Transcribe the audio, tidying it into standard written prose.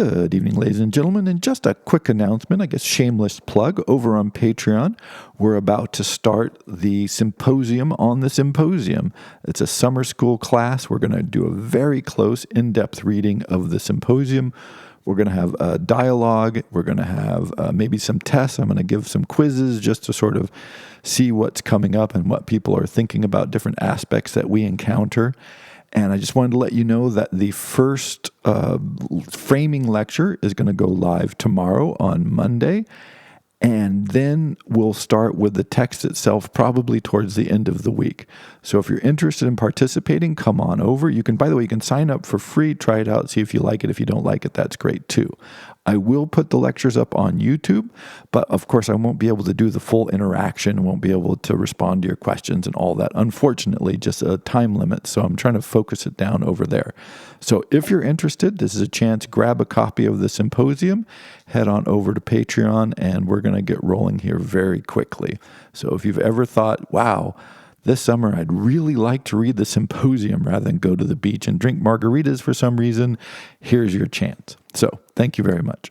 Good evening, ladies and gentlemen, and just a quick announcement, I guess shameless plug, over on Patreon. We're about to start the Symposium on the Symposium. It's a summer school class. We're going to do a very close, in-depth reading of the Symposium. We're going to have a dialogue. We're going to have maybe some tests. I'm going to give some quizzes just to sort of see what's coming up and what people are thinking about different aspects that we encounter. And I just wanted to let you know that the first framing lecture is going to go live tomorrow on Monday. And then we'll start with the text itself probably towards the end of the week. So if you're interested in participating, come on over. You can, by the way, you can sign up for free, try it out, see if you like it. If you don't like it, that's great too. I will put the lectures up on YouTube, but of course I won't be able to do the full interaction, won't be able to respond to your questions and all that. Unfortunately, just a time limit, so I'm trying to focus it down over there. So if you're interested, this is a chance, grab a copy of the Symposium, head on over to Patreon, and we're going to get rolling here very quickly. So if you've ever thought, wow, this summer I'd really like to read the Symposium rather than go to the beach and drink margaritas for some reason, here's your chance. So thank you very much.